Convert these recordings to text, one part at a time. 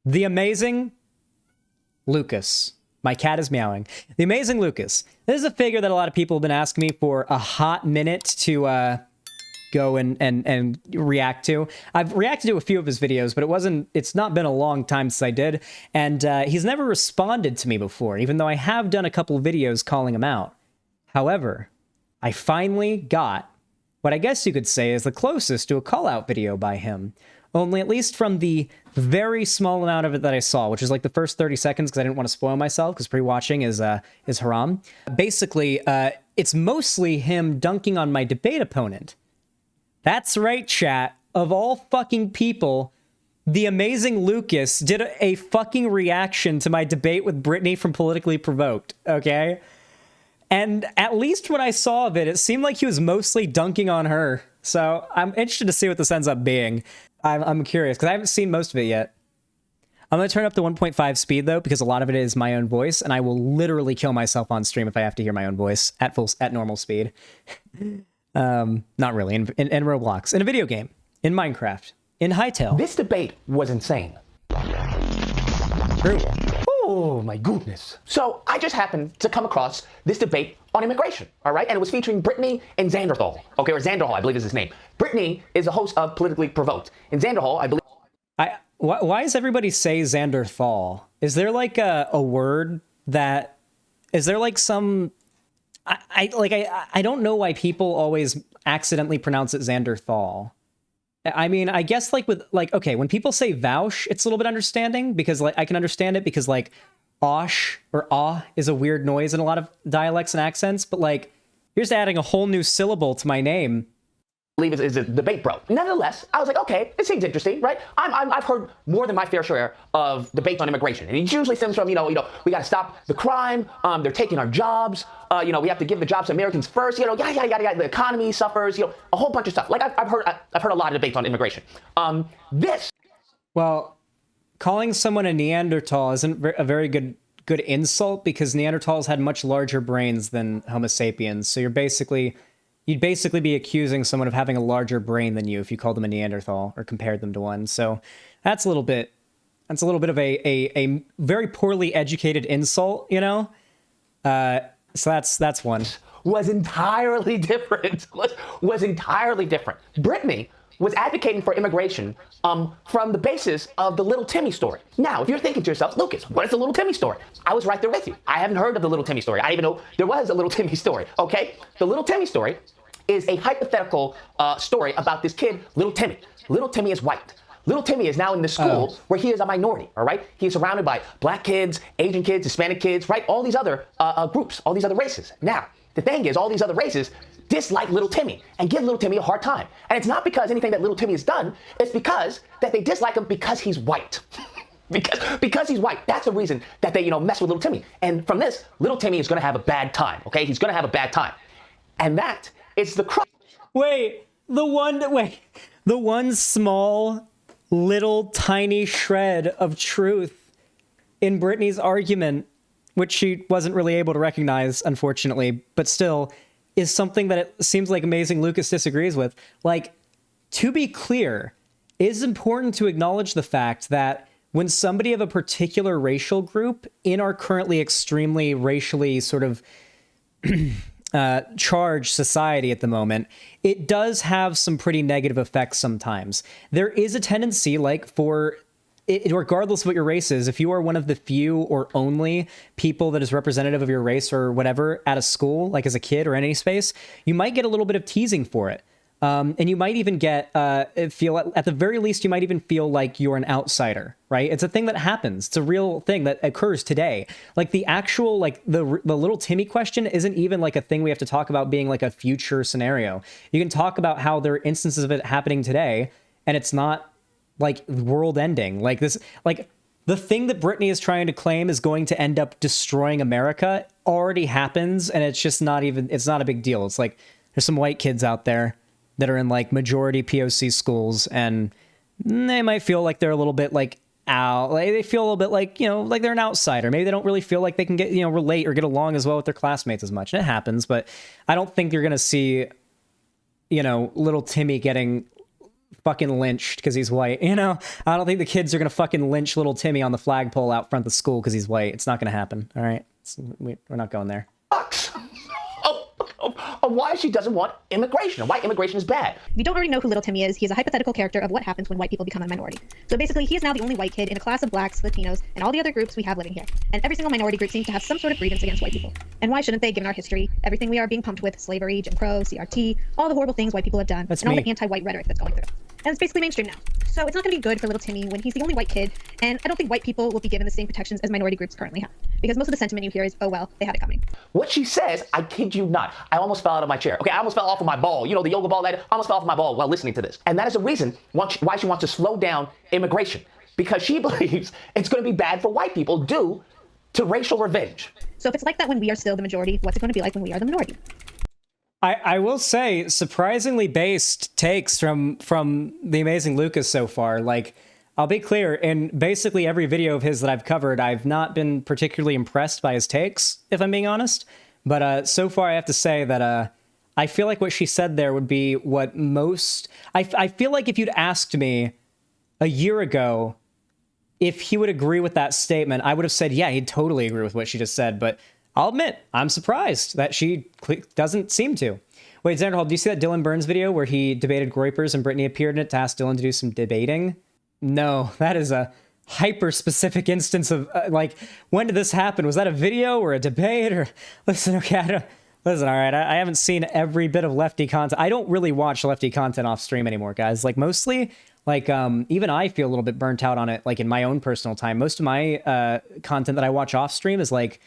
The amazing Lucas. My cat is meowing. The amazing Lucas. This is a figure that a lot of people have been asking me for a hot minute to go and react to. I've reacted to a few of his videos, but it's not been a long time since I did. And he's never responded to me before, even though I have done a couple of videos calling him out. However, I finally got what I guess you could say is the closest to a call-out video by him. Only at least from the very small amount of it that I saw, which is like the first 30 seconds because I didn't want to spoil myself because pre-watching is haram. Basically, it's mostly him dunking on my debate opponent. That's right, chat. Of all fucking people, the amazing Lucas did a fucking reaction to my debate with Brittany from Politically Provoked, okay? And at least when I saw of it, it seemed like he was mostly dunking on her. So I'm interested to see what this ends up being. I'm curious, because I haven't seen most of it yet. I'm going to turn up to 1.5 speed, though, because a lot of it is my own voice, and I will literally kill myself on stream if I have to hear my own voice at normal speed. Not really. In Roblox. In a video game. In Minecraft. In Hytale. This debate was insane. True. Oh my goodness. So I just happened to come across this debate on immigration, all right? And it was featuring Brittany and Xanderhal, okay, or Xanderhal, I believe is his name. Brittany is the host of Politically Provoked. And Xanderhal, I believe... Why does everybody say Xanderthal? Is there like a word that... Is there like some... I don't know why people always accidentally pronounce it Xanderthal. I mean, I guess like with like, okay, when people say vouch, it's a little bit understanding because like I can understand it because like osh or ah is a weird noise in a lot of dialects and accents, but like you're just adding a whole new syllable to my name. Believe is a debate bro. Nevertheless, I was like, okay, it seems interesting, right? I've heard more than my fair share of debates on immigration, and it usually stems from we got to stop the crime. They're taking our jobs. We have to give the jobs to Americans first. Yada yada yada. The economy suffers. A whole bunch of stuff. Like I've heard a lot of debates on immigration. Well, calling someone a Neanderthal isn't a very good insult because Neanderthals had much larger brains than Homo sapiens. So you'd basically be accusing someone of having a larger brain than you if you called them a Neanderthal or compared them to one. So that's a little bit of a very poorly educated insult, So that's one. Was entirely different. Was entirely different. Brittany was advocating for immigration from the basis of the Little Timmy story. Now, if you're thinking to yourself, Lucas, what is the Little Timmy story? I was right there with you. I haven't heard of the Little Timmy story. I didn't even know there was a Little Timmy story, okay? The Little Timmy story is a hypothetical story about this kid, Little Timmy. Little Timmy is white. Little Timmy is now in the school where he is a minority, all right? He is surrounded by black kids, Asian kids, Hispanic kids, right? All these other groups, all these other races. Now, the thing is, all these other races dislike Little Timmy and give Little Timmy a hard time. And it's not because anything that Little Timmy has done, it's because that they dislike him because he's white. because he's white. That's the reason that they, mess with Little Timmy. And from this, Little Timmy is gonna have a bad time, okay? He's gonna have a bad time. And that is the crux. The one small, little, tiny shred of truth in Brittany's argument, which she wasn't really able to recognize, unfortunately, but still is something that it seems like Amazing Lucas disagrees with. Like, to be clear, it is important to acknowledge the fact that when somebody of a particular racial group in our currently extremely racially sort of charged society at the moment, it does have some pretty negative effects sometimes. There is a tendency, like, for it, regardless of what your race is, if you are one of the few or only people that is representative of your race or whatever at a school, like as a kid or in any space, you might get a little bit of teasing for it. And you might even get, feel, at the very least, you might even feel like you're an outsider, right? It's a thing that happens. It's a real thing that occurs today. Like the actual, like the Little Timmy question isn't even like a thing we have to talk about being like a future scenario. You can talk about how there are instances of it happening today, and it's not like world ending. Like this, like the thing that Brittany is trying to claim is going to end up destroying America already happens, and it's just not even, it's not a big deal. It's like there's some white kids out there that are in like majority POC schools, and they might feel like they're a little bit like out. Like they feel a little bit like, like they're an outsider. Maybe they don't really feel like they can get, relate or get along as well with their classmates as much. And it happens, but I don't think you're going to see, Little Timmy getting fucking lynched because he's white. You know, I don't think the kids are gonna fucking lynch little Timmy on the flagpole out front of the school because he's white. It's not gonna happen. All right, we're not going there. Of why she doesn't want immigration, and why immigration is bad. If you don't already know who Little Timmy is, he is a hypothetical character of what happens when white people become a minority. So basically, he is now the only white kid in a class of blacks, Latinos, and all the other groups we have living here. And every single minority group seems to have some sort of grievance against white people. And why shouldn't they, given our history, everything we are being pumped with, slavery, Jim Crow, CRT, all the horrible things white people have done, That's and all me. the anti-white rhetoric that's going through. And it's basically mainstream now. So it's not going to be good for Little Timmy when he's the only white kid, and I don't think white people will be given the same protections as minority groups currently have. Because most of the sentiment you hear is, oh well, they had it coming. What she says, I kid you not, I almost fell out of my chair. Okay, I almost fell off of my ball. You know, the yoga ball, that I almost fell off my ball while listening to this. And that is the reason why she wants to slow down immigration. Because she believes it's going to be bad for white people due to racial revenge. So if it's like that when we are still the majority, what's it going to be like when we are the minority? I will say, surprisingly based takes from the amazing Lucas so far. Like, I'll be clear, in basically every video of his that I've covered, I've not been particularly impressed by his takes, if I'm being honest. But so far, I have to say that I feel like what she said there would be what most... I feel like if you'd asked me a year ago if he would agree with that statement, I would have said, yeah, he'd totally agree with what she just said. But I'll admit, I'm surprised that she doesn't seem to. Wait, Xanderhal, do you see that Dylan Burns video where he debated Groypers and Brittany appeared in it to ask Dylan to do some debating? No, that is a hyper-specific instance of, like, when did this happen? Was that a video or a debate? Or listen, okay, listen, all right, I haven't seen every bit of Lefty content. I don't really watch Lefty content off stream anymore, guys. Like, mostly, like, even I feel a little bit burnt out on it, like, in my own personal time. Most of my content that I watch off stream is, like,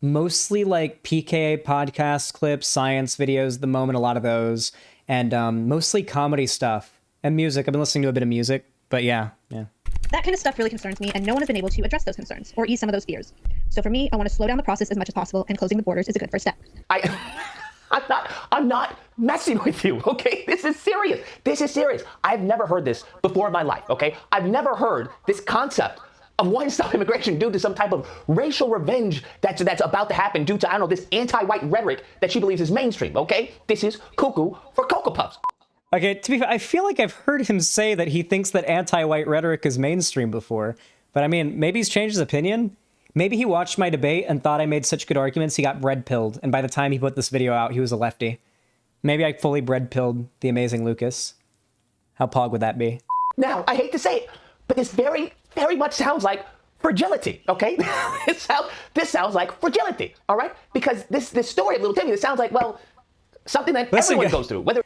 mostly like PKA podcast clips, science videos at the moment, a lot of those, and mostly comedy stuff and music. I've been listening to a bit of music, but yeah. That kind of stuff really concerns me, and no one has been able to address those concerns or ease some of those fears. So for me, I want to slow down the process as much as possible, and closing the borders is a good first step. I'm not messing with you, okay? This is serious. This is serious. I've never heard this before in my life, okay? I've never heard this concept of wanting to stop immigration due to some type of racial revenge that's about to happen due to, I don't know, this anti-white rhetoric that she believes is mainstream, okay? This is cuckoo for Cocoa Puffs. Okay, to be fair, I feel like I've heard him say that he thinks that anti-white rhetoric is mainstream before. But I mean, maybe he's changed his opinion. Maybe he watched my debate and thought I made such good arguments he got bread-pilled. And by the time he put this video out, he was a lefty. Maybe I fully bread-pilled the amazing Lucas. How pog would that be? Now, I hate to say it, but this very, very much sounds like fragility, okay? This sounds like fragility, all right? Because this story of Little Timmy, this sounds like, well, something that everyone goes through. Whether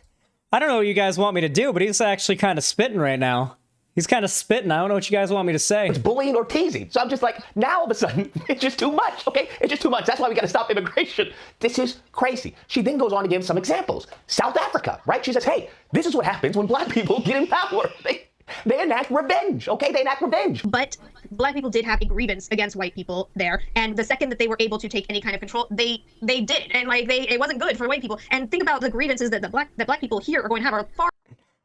I don't know what you guys want me to do, but he's actually kind of spitting right now. He's kind of spitting. I don't know what you guys want me to say. it's bullying or teasing. So I'm just like, now all of a sudden, it's just too much, okay? It's just too much. That's why we got to stop immigration. This is crazy. She then goes on to give some examples. South Africa, right? She says, hey, this is what happens when black people get in power. They enact revenge, okay? They enact revenge. But black people did have a grievance against white people there, and the second that they were able to take any kind of control, they did, and like it wasn't good for white people. And think about the grievances that black people here are going to have are far.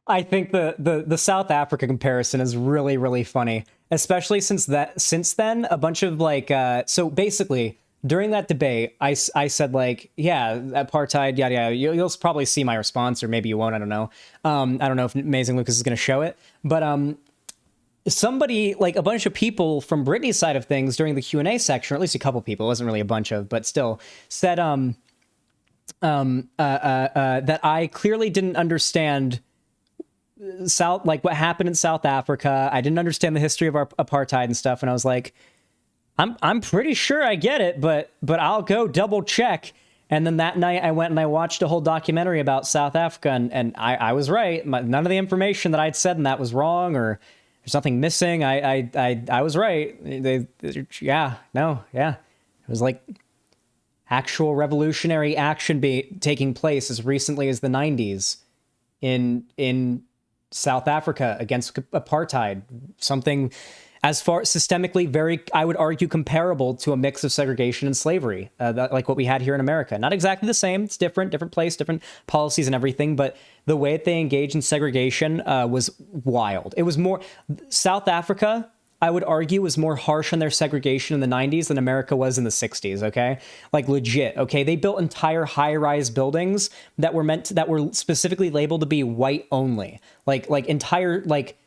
I think the South Africa comparison is really, really funny, especially since then a bunch of like so basically during that debate I said like, yeah, apartheid, yada yada. You'll probably see my response, or maybe you won't. I don't know. I don't know if Amazing Lucas is going to show it, but somebody, like a bunch of people from Brittany's side of things during the Q&A section, or at least a couple people, it wasn't really a bunch of, but still, said that I clearly didn't understand what happened in South Africa. I didn't understand the history of our apartheid and stuff. And I was like, I'm pretty sure I get it, but I'll go double check. And then that night I went and I watched a whole documentary about South Africa, and I was right. None of the information that I'd said in that was wrong, or there's nothing missing. I was right. It was like actual revolutionary action taking place as recently as the 90s in South Africa against apartheid. Something as far systemically very, I would argue, comparable to a mix of segregation and slavery, like what we had here in America. Not exactly the same. It's different place, different policies and everything. But the way that they engaged in segregation was wild. It was more South Africa. I would argue, was more harsh on their segregation in the 90s than America was in the 60s, okay? Like, legit, okay? They built entire high-rise buildings that were specifically labeled to be white only. Like entire, like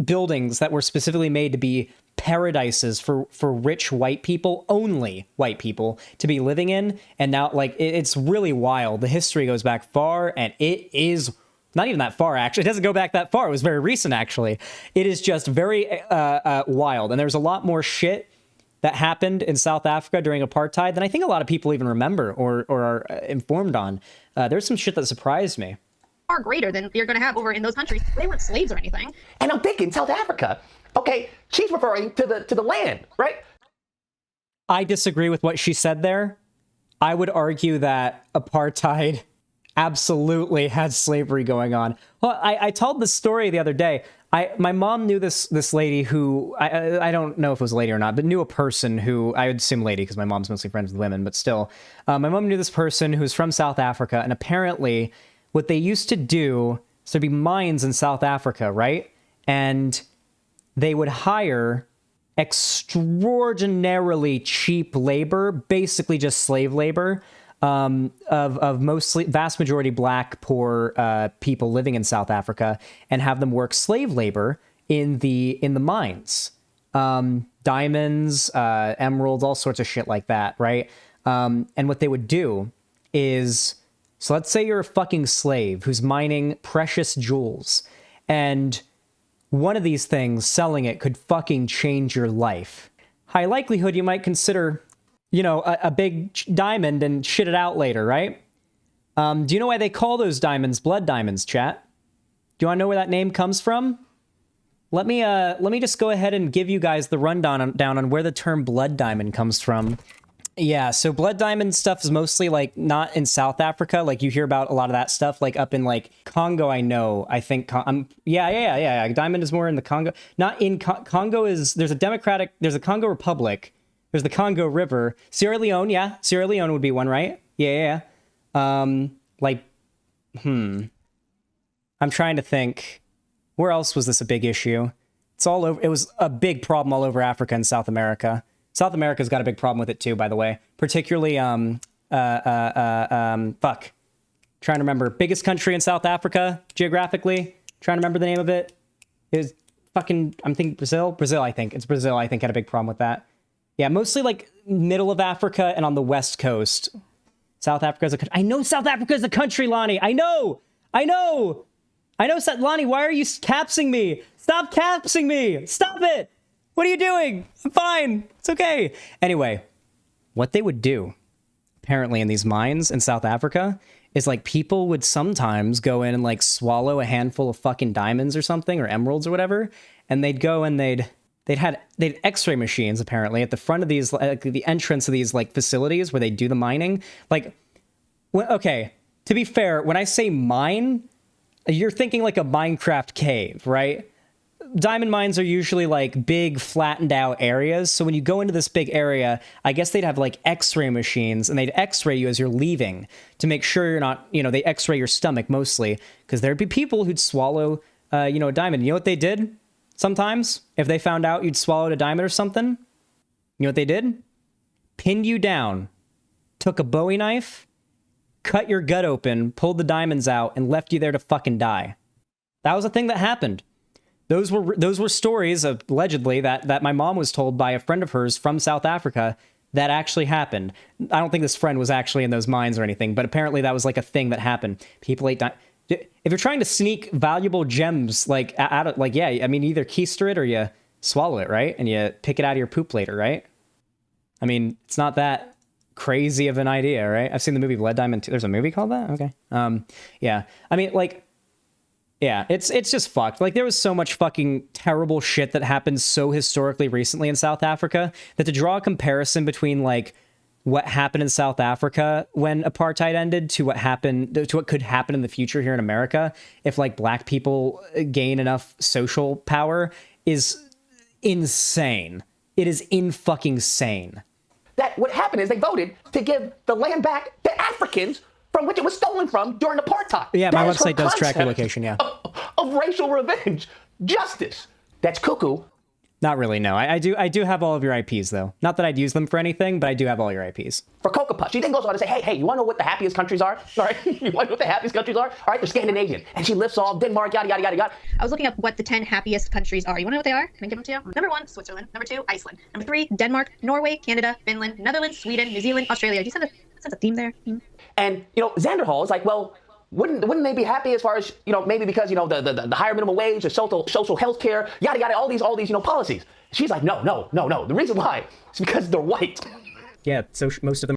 buildings that were specifically made to be paradises for rich white people, only white people, to be living in. And now, like, it's really wild. The history goes back far, and it is not even that far, actually. It doesn't go back that far. It was very recent, actually. It is just very wild. And there's a lot more shit that happened in South Africa during apartheid than I think a lot of people even remember or are informed on. There's some shit that surprised me. Far greater than you're going to have over in those countries. They weren't slaves or anything. And I'm thinking South Africa. Okay, she's referring to the land, right? I disagree with what she said there. I would argue that apartheid absolutely had slavery going on. Well, I told this story the other day. My mom knew this lady who, I don't know if it was a lady or not, but knew a person who, I would assume lady because my mom's mostly friends with women, but still. My mom knew this person who was from South Africa, and apparently what they used to do, so there'd be mines in South Africa, right? And they would hire extraordinarily cheap labor, basically just slave labor, of mostly vast majority black, poor people living in South Africa, and have them work slave labor in the mines, diamonds, emeralds, all sorts of shit like that, right? And what they would do is, so let's say you're a fucking slave who's mining precious jewels, and one of these things, selling it, could fucking change your life. High likelihood you might consider, you know, a big diamond and shit it out later, right? Do you know why they call those diamonds blood diamonds, chat? Do you want to know where that name comes from? Let me just go ahead and give you guys the rundown on where the term blood diamond comes from. Yeah, so blood diamond stuff is mostly, like, not in South Africa. Like, you hear about a lot of that stuff, like, up in, like, Congo, I know. I think, yeah. Diamond is more in the Congo. Not in Congo is, there's a Congo Republic. There's the Congo River. Sierra Leone, yeah. Sierra Leone would be one, right? Yeah. I'm trying to think. Where else was this a big issue? It's all over. It was a big problem all over Africa and South America. South America's got a big problem with it too, by the way. Particularly, Trying to remember. Biggest country in South Africa, geographically. Trying to remember the name of it. Is fucking, I'm thinking Brazil? Brazil, I think. It's Brazil, I think, had a big problem with that. Yeah, mostly, like, middle of Africa and on the west coast. South Africa is a country. I know South Africa is a country, Lonnie! I know, Lonnie, why are you capsing me? Stop capsing me! Stop it! What are you doing? I'm fine. It's okay. Anyway, what they would do, apparently in these mines in South Africa, is, like, people would sometimes go in and, like, swallow a handful of fucking diamonds or something, or emeralds or whatever, and they'd go and they'd x-ray machines, apparently, at the front of these, like, the entrance of these, like, facilities where they do the mining. Like, okay, to be fair, when I say mine, you're thinking like a Minecraft cave, right? Diamond mines are usually, like, big, flattened out areas. So when you go into this big area, I guess they'd have, like, x-ray machines, and they'd x-ray you as you're leaving to make sure you're not, you know, they x-ray your stomach mostly, because there'd be people who'd swallow, a diamond. You know what they did? Sometimes, if they found out you'd swallowed a diamond or something, you know what they did? Pinned you down, took a Bowie knife, cut your gut open, pulled the diamonds out, and left you there to fucking die. That was a thing that happened. Those were stories of, allegedly, that my mom was told by a friend of hers from South Africa that actually happened. I don't think this friend was actually in those mines or anything, but apparently that was, like, a thing that happened. People ate if you're trying to sneak valuable gems, like, out of, like, yeah, I mean, either keister it or you swallow it, right? And you pick it out of your poop later, right? I mean, it's not that crazy of an idea, right? I've seen the movie Blood Diamond 2. There's a movie called that? Okay. Yeah. I mean, like, yeah, it's just fucked. Like, there was so much fucking terrible shit that happened so historically recently in South Africa that to draw a comparison between, like, what happened in South Africa when apartheid ended to what could happen in the future here in America if, like, black people gain enough social power is insane. It is fucking sane. That what happened is they voted to give the land back to Africans from which it was stolen from during apartheid. Yeah, my website does track your location, yeah. Of racial revenge. Justice. That's cuckoo. Not really, no. I do have all of your IPs, though. Not that I'd use them for anything, but I do have all your IPs. For Cocoa Puff, she then goes on to say, hey, you want to know what the happiest countries are? All right, you want to know what the happiest countries are? All right, they're Scandinavian. And she lists off Denmark, yada, yada, yada, yada. I was looking up what the 10 happiest countries are. You want to know what they are? Can I give them to you? Number 1, Switzerland. Number 2, Iceland. Number 3, Denmark, Norway, Canada, Finland, Netherlands, Sweden, New Zealand, Australia. Do you sense a theme there? And, Xanderhal is like, well, wouldn't they be happy as far as, maybe because, the higher minimum wage, the social health care, yada, yada, all these, policies. She's like, no. The reason why is because they're white. Yeah, so most of them.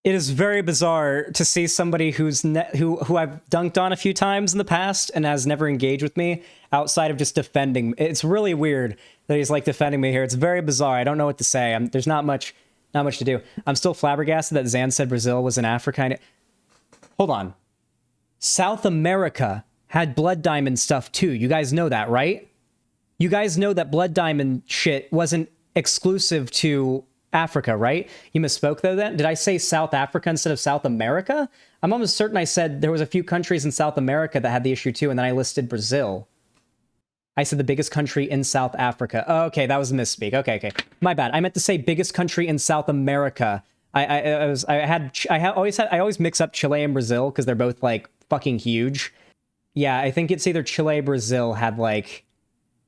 It is very bizarre to see somebody who I've dunked on a few times in the past and has never engaged with me outside of just defending. It's really weird that he's like defending me here. It's very bizarre. I don't know what to say. There's not much to do. I'm still flabbergasted that Xan said Brazil was in Africa. Hold on. South America had blood diamond stuff too. You guys know that, right? You guys know that blood diamond shit wasn't exclusive to Africa, right? You misspoke though then? Did I say South Africa instead of South America? I'm almost certain I said there was a few countries in South America that had the issue too, and then I listed Brazil. I said the biggest country in South Africa. Oh, okay, that was a misspeak. Okay. My bad. I meant to say biggest country in South America. I always mix up Chile and Brazil because they're both like fucking huge. Yeah, I think it's either Chile or Brazil had like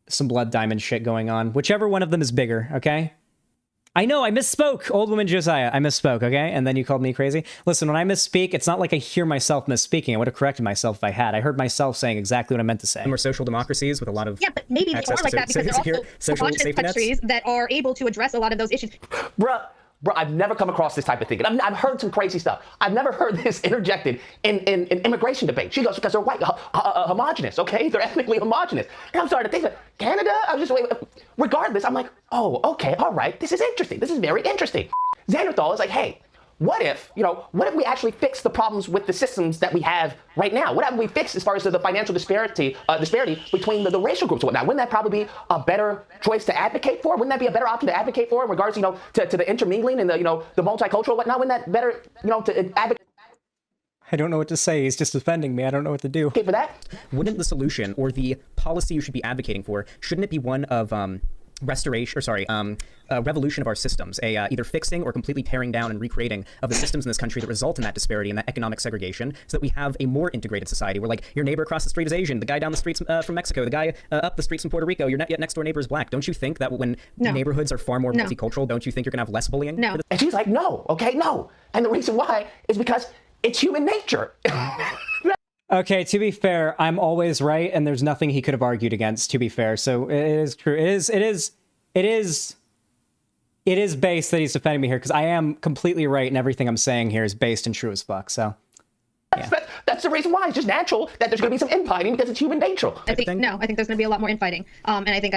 some blood diamond shit going on. Whichever one of them is bigger, okay? I know, I misspoke, old woman Josiah. I misspoke, okay? And then you called me crazy. Listen, when I misspeak, it's not like I hear myself misspeaking. I would have corrected myself if I had. I heard myself saying exactly what I meant to say. More social democracies with a lot of but maybe they are like that because they're also homogenous countries that are able to address a lot of those issues. Bruh, I've never come across this type of thinking. I've heard some crazy stuff. I've never heard this interjected in immigration debate. She goes, because they're white, homogenous, okay? They're ethnically homogenous. And I'm starting to think that Canada, regardless, I'm like, oh, okay, all right, this is interesting. This is very interesting. Xanderhal is like, hey, what if we actually fix the problems with the systems that we have right now? What if we fix as far as the financial disparity between the racial groups and whatnot? Wouldn't that probably be a better choice to advocate for? Wouldn't that be a better option to advocate for in regards, to the intermingling and the multicultural and whatnot? Wouldn't that better, to advocate? I don't know what to say. He's just defending me. I don't know what to do. For that? Wouldn't the solution or the policy you should be advocating for, shouldn't it be one of revolution of our systems, either fixing or completely tearing down and recreating of the systems in this country that result in that disparity and that economic segregation, so that we have a more integrated society where, like, your neighbor across the street is Asian, the guy down the street's from Mexico, the guy up the street's from Puerto Rico, your next door neighbor is black. Don't you think that when neighborhoods are far more multicultural, don't you think you're gonna have less bullying? No. And she's like, no, okay, no. And the reason why is because it's human nature. Okay, to be fair, I'm always right, and there's nothing he could have argued against, to be fair. So it is true. It is based that he's defending me here, because I am completely right, and everything I'm saying here is based and true as fuck, so. Yeah. That's the reason why. It's just natural that there's going to be some infighting because it's human nature. I think there's going to be a lot more infighting. And I think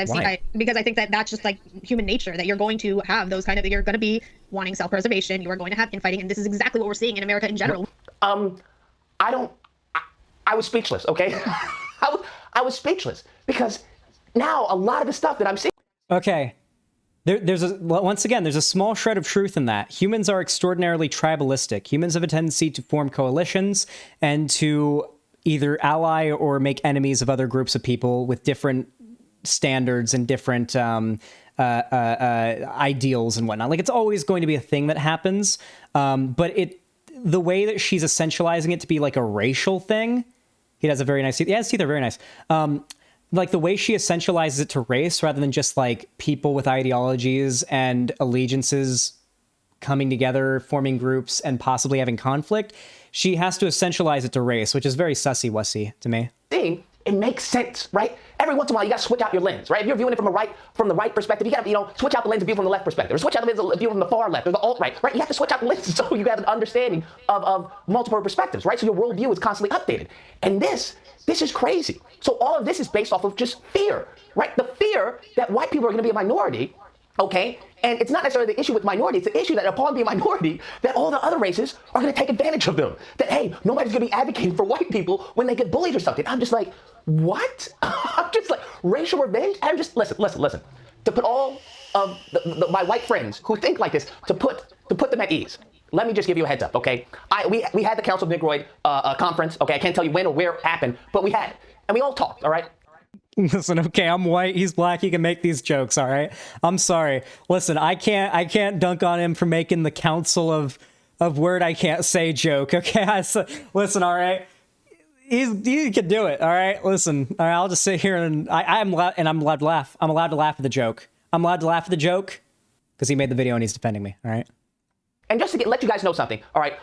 because I think that that's just like human nature, that you're going to have those you're going to be wanting self-preservation. You are going to have infighting. And this is exactly what we're seeing in America in general. I was speechless, okay? I was speechless because now a lot of the stuff that I'm seeing. Okay. Once again, there's a small shred of truth in that. Humans are extraordinarily tribalistic. Humans have a tendency to form coalitions and to either ally or make enemies of other groups of people with different standards and different ideals and whatnot. Like, it's always going to be a thing that happens. But the way that she's essentializing it to be like a racial thing, he has a very nice teeth. Yeah, his teeth are very nice. Like the way she essentializes it to race rather than just like people with ideologies and allegiances coming together, forming groups, and possibly having conflict, she has to essentialize it to race, which is very sussy-wussy to me. It makes sense, right? Every once in a while, you got to switch out your lens, right? If you're viewing it from the right perspective, you got to, switch out the lens and view from the left perspective, or switch out the lens and view from the far left or the alt-right, right? You have to switch out the lenses so you have an understanding of multiple perspectives, right? So your worldview is constantly updated. And this is crazy. So all of this is based off of just fear, right? The fear that white people are going to be a minority, okay? And it's not necessarily the issue with minority. It's the issue that upon being a minority, that all the other races are going to take advantage of them. That, hey, nobody's going to be advocating for white people when they get bullied or something. I'm just like, what? I'm just like, racial revenge? I'm just, listen. To put all of my white friends who think like this, to put them at ease, let me just give you a heads up, okay? We had the Council of Negroid conference, okay? I can't tell you when or where it happened, but we had it. And we all talked, all right? Listen, okay, I'm white, he's black, he can make these jokes, all right? I'm sorry. Listen, I can't dunk on him for making the council of word I can't say joke, okay? Listen, all right? He can do it, all right? Listen, all right, I'll just sit here and I'm allowed to laugh. I'm allowed to laugh at the joke. I'm allowed to laugh at the joke because he made the video and he's defending me, all right? And just to let you guys know something, all right,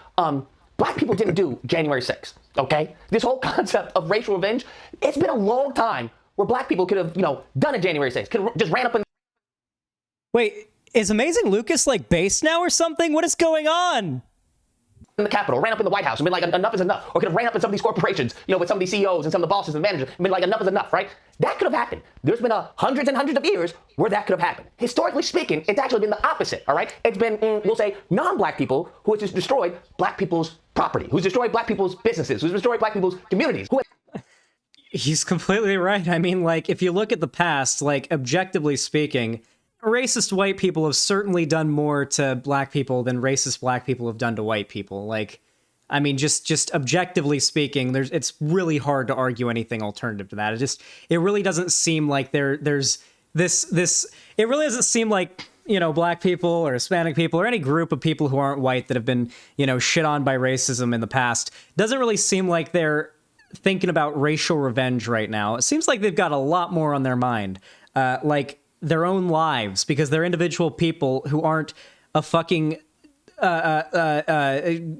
black people didn't do January 6th, okay? This whole concept of racial revenge, it's been a long time where black people could have, done a January 6th, could have just ran up in... Wait, is Amazing Lucas, like, based now or something? What is going on? in the Capitol, ran up in the White House and been like, enough is enough. Or could have ran up in some of these corporations, with some of these CEOs and some of the bosses and managers and been like, enough is enough, right? That could have happened. There's been hundreds and hundreds of years where that could have happened. Historically speaking, it's actually been the opposite, all right? It's been, we'll say, non-black people who have just destroyed black people's property, who's destroyed black people's businesses, who's destroyed black people's communities, who He's completely right. I mean, like, if you look at the past, like, objectively speaking, racist white people have certainly done more to black people than racist black people have done to white people. Like, I mean, just objectively speaking, it's really hard to argue anything alternative to that. It really doesn't seem like there's this, it really doesn't seem like, black people or Hispanic people or any group of people who aren't white that have been, shit on by racism in the past. Doesn't really seem like they're thinking about racial revenge right now. It seems like they've got a lot more on their mind, like their own lives, because they're individual people who aren't a fucking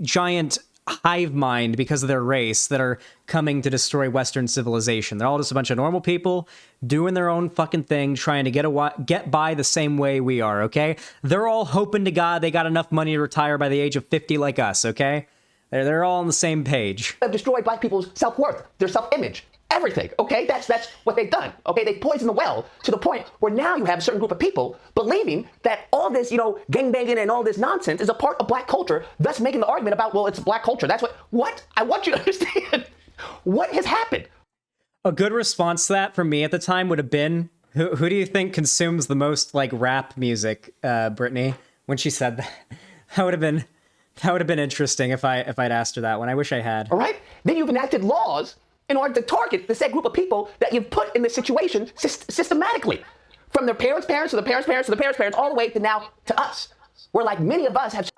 giant hive mind because of their race that are coming to destroy Western civilization. They're all just a bunch of normal people doing their own fucking thing, trying to get by the same way we are, okay? They're all hoping to God they got enough money to retire by the age of 50 like us, okay? They're all on the same page. have destroyed black people's self-worth, their self-image, everything, okay? That's what they've done, okay? They've poisoned the well to the point where now you have a certain group of people believing that all this, gangbanging and all this nonsense is a part of black culture, thus making the argument about, well, it's black culture. That's what? I want you to understand what has happened. A good response to that from me at the time would have been, who do you think consumes the most, like, rap music, Brittany, when she said that? That would have been interesting if I'd asked her that one. I wish I had. All right? Then you've enacted laws in order to target the said group of people that you've put in this situation systematically. From their parents' parents to the parents' parents to the parents' parents, all the way to now to us. Where, like, many of us have...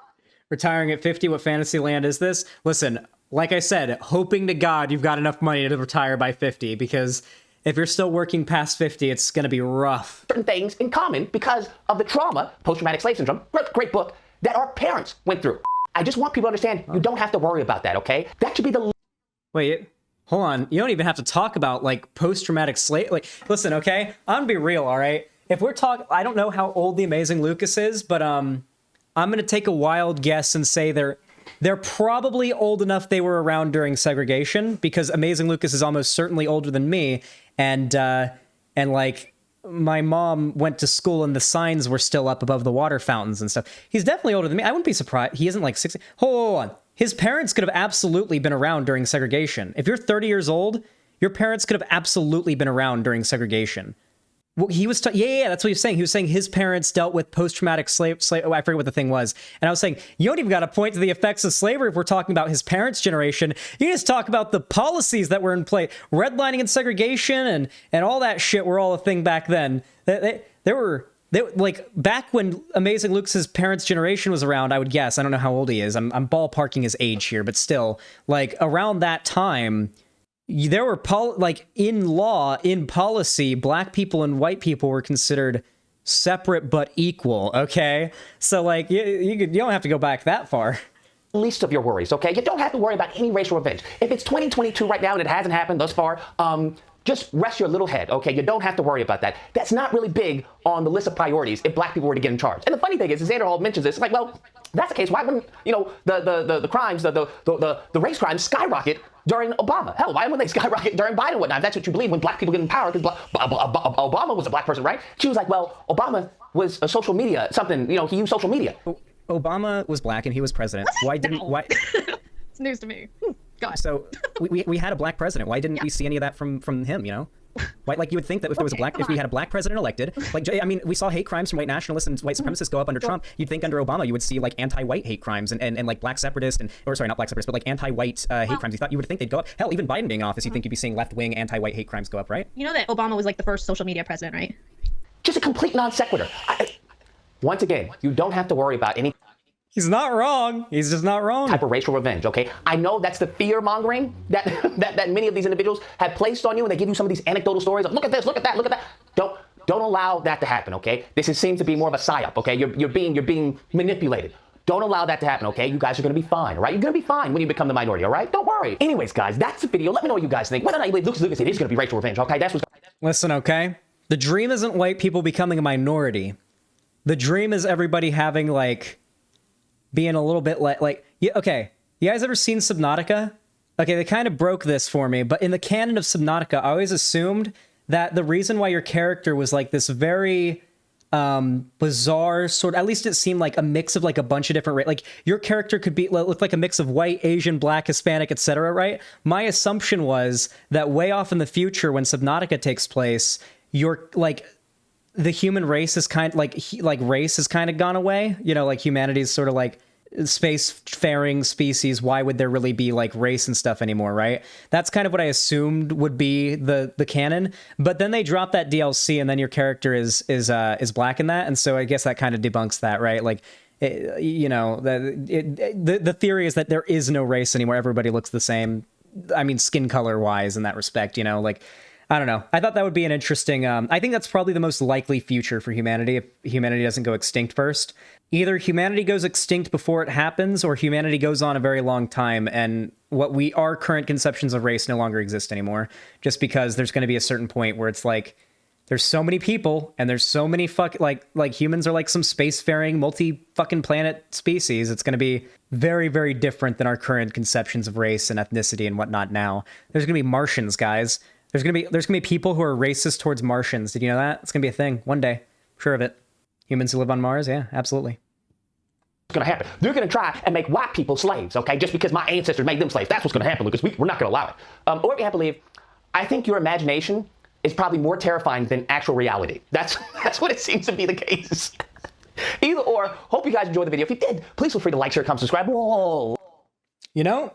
Retiring at 50, what fantasy land is this? Listen, like I said, hoping to God you've got enough money to retire by 50, because if you're still working past 50, it's going to be rough. certain things in common because of the trauma, post-traumatic slave syndrome, great book, that our parents went through. I just want people to understand you don't have to worry about that, okay? That should be the... Wait, hold on. You don't even have to talk about, like, post-traumatic slave... Like, listen, okay? I'm gonna be real, all right? If we're talking... I don't know how old the Amazing Lucas is, but, I'm gonna take a wild guess and say they're probably old enough they were around during segregation, because Amazing Lucas is almost certainly older than me, and like... my mom went to school and the signs were still up above the water fountains and stuff. He's definitely older than me. I wouldn't be surprised. He isn't like 60. Hold on. His parents could have absolutely been around during segregation. If you're 30 years old, your parents could have absolutely been around during segregation. Well, he was, yeah, that's what he was saying. He was saying his parents dealt with post-traumatic slave, oh, I forget what the thing was. And I was saying, you don't even got to point to the effects of slavery if we're talking about his parents' generation. You just talk about the policies that were in play. Redlining and segregation and all that shit were all a thing back then. They were like, back when Amazing Lucas's parents' generation was around, I would guess, I don't know how old he is. I'm ballparking his age here, but still, like, around that time... there were, in law, in policy, black people and white people were considered separate but equal, okay? So, like, you don't have to go back that far. least of your worries, okay? You don't have to worry about any racial revenge. If it's 2022 right now and it hasn't happened thus far, just rest your little head, okay? You don't have to worry about that. That's not really big on the list of priorities if black people were to get in charge. And the funny thing is, Xanderhal mentions this, it's like, well, that's the case. Why wouldn't, the crimes, the race crimes skyrocket during Obama? Hell, why wouldn't they skyrocket during Biden and whatnot? If that's what you believe when black people get in power, because Obama was a black person, right? She was like, well, Obama was a social media, something, he used social media. Obama was black and he was president. Why? It's news to me. God. So we had a black president. Why didn't we see any of that from him, White, like you would think that if there was a black, if we had a black president elected, like I mean, we saw hate crimes from white nationalists and white supremacists go up under Trump. You'd think under Obama you would see like anti-white hate crimes and like black separatist or sorry, not black separatists, but like anti-white hate crimes. You would think they'd go up. Hell, even Biden being in office, you think you'd be seeing left-wing anti-white hate crimes go up, right? You know that Obama was like the first social media president, right? Just a complete non sequitur. Once again, you don't have to worry about any He's not wrong. He's just not wrong. type of racial revenge, okay? I know that's the fear mongering that, that many of these individuals have placed on you, and they give you some of these anecdotal stories of look at this, look at that, look at that. Don't allow that to happen, okay? This seems to be more of a psyop, okay? You're being manipulated. Don't allow that to happen, okay? You guys are gonna be fine, all right? You're gonna be fine when you become the minority, all right? Don't worry. Anyways, guys, that's the video. Let me know what you guys think. Whether or not you believe Lucas, it is gonna be racial revenge, okay? That's what's Listen, okay? The dream isn't white people becoming a minority. The dream is everybody having, like, being a little bit like yeah, okay. You guys ever seen Subnautica? Okay, they kind of broke this for me, but in the canon of Subnautica, I always assumed that the reason why your character was like this very bizarre sort, at least it seemed like a mix of like a bunch of different, like your character could be look like a mix of white, Asian, black, Hispanic, etc., right? My assumption was that way off in the future when Subnautica takes place, you're like the human race is kind of like race has kind of gone away, you know, like humanity's sort of like spacefaring species. Why would there really be like race and stuff anymore, right? That's kind of what I assumed would be the canon. But then they drop that DLC, and then your character is black in that, and so I guess that kind of debunks that, right? Like, you know, the theory is that there is no race anymore. Everybody looks the same. I mean, skin color wise, in that respect, you know, like. I don't know. I thought that would be an interesting... I think that's probably the most likely future for humanity if humanity doesn't go extinct first. Either humanity goes extinct before it happens, or humanity goes on a very long time, and our current conceptions of race no longer exist anymore. Just because there's going to be a certain point where it's like, there's so many people, and there's so many like humans are like some spacefaring, multi-fucking planet species. It's going to be very, very different than our current conceptions of race and ethnicity and whatnot now. There's going to be Martians, guys. There's gonna be people who are racist towards Martians. Did you know that? It's gonna be a thing one day. I'm sure of it. Humans who live on Mars, yeah, absolutely. gonna happen. They're gonna try and make white people slaves, okay? Just because my ancestors made them slaves. That's what's gonna happen, Lucas. We're not gonna allow it. Or if you have to believe, I think your imagination is probably more terrifying than actual reality. That's what it seems to be the case. Either or, hope you guys enjoyed the video. If you did, please feel free to like, share, comment, subscribe. Whoa. You know,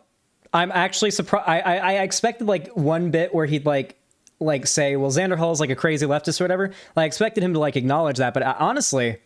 I'm actually surprised. I expected like one bit where he'd like say, well, Xanderhal is like a crazy leftist or whatever. I expected him to like acknowledge that, but honestly,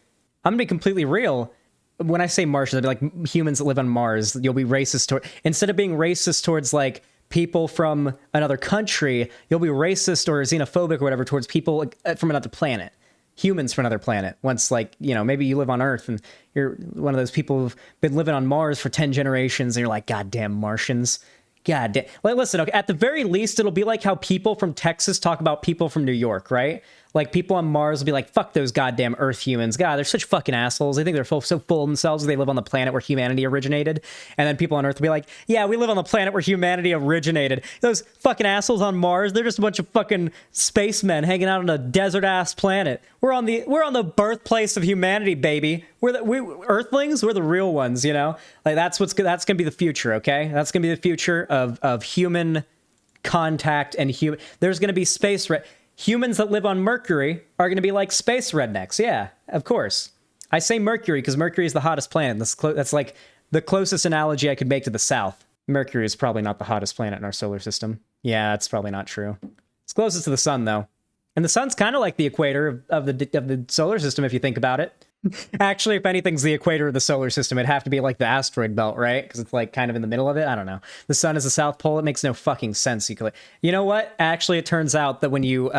I'm gonna be completely real. When I say Martians, I'd be like humans that live on Mars. You'll be racist toward, instead of being racist towards like people from another country, you'll be racist or xenophobic or whatever towards people from another planet. Humans from another planet. Once, like, you know, maybe you live on Earth and you're one of those people who've been living on Mars for 10 generations and you're like, goddamn Martians. God damn. Like, listen, okay, at the very least, it'll be like how people from Texas talk about people from New York, right? Like, people on Mars will be like, fuck those goddamn Earth humans. God, they're such fucking assholes. They think they're so full of themselves. They live on the planet where humanity originated. And then people on Earth will be like, yeah, we live on the planet where humanity originated. Those fucking assholes on Mars, they're just a bunch of fucking spacemen hanging out on a desert-ass planet. We're on the birthplace of humanity, baby. We Earthlings, we're the real ones, you know? Like, that's gonna be the future, okay? That's gonna be the future of human contact and there's gonna be humans that live on Mercury are going to be like space rednecks. Yeah, of course. I say Mercury because Mercury is the hottest planet. That's like the closest analogy I could make to the south. Mercury is probably not the hottest planet in our solar system. Yeah, that's probably not true. It's closest to the sun, though. And the sun's kind of like the equator of the solar system, if you think about it. Actually, if anything's the equator of the solar system, it'd have to be like the asteroid belt, right? Because it's like kind of in the middle of it. I don't know. The sun is the South Pole. It makes no fucking sense. You know what? Actually, it turns out that when you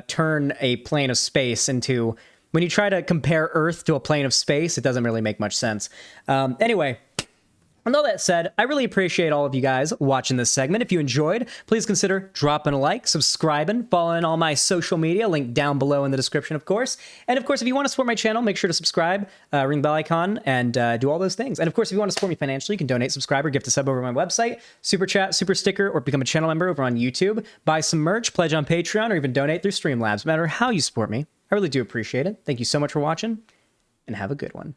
turn a plane of space into... When you try to compare Earth to a plane of space, it doesn't really make much sense. Anyway... And all that said, I really appreciate all of you guys watching this segment. If you enjoyed, please consider dropping a like, subscribing, following all my social media, linked down below in the description, of course. And of course, if you want to support my channel, make sure to subscribe, ring the bell icon, and do all those things. And of course, if you want to support me financially, you can donate, subscribe, or gift a sub over my website, super chat, super sticker, or become a channel member over on YouTube, buy some merch, pledge on Patreon, or even donate through Streamlabs. No matter how you support me, I really do appreciate it. Thank you so much for watching, and have a good one.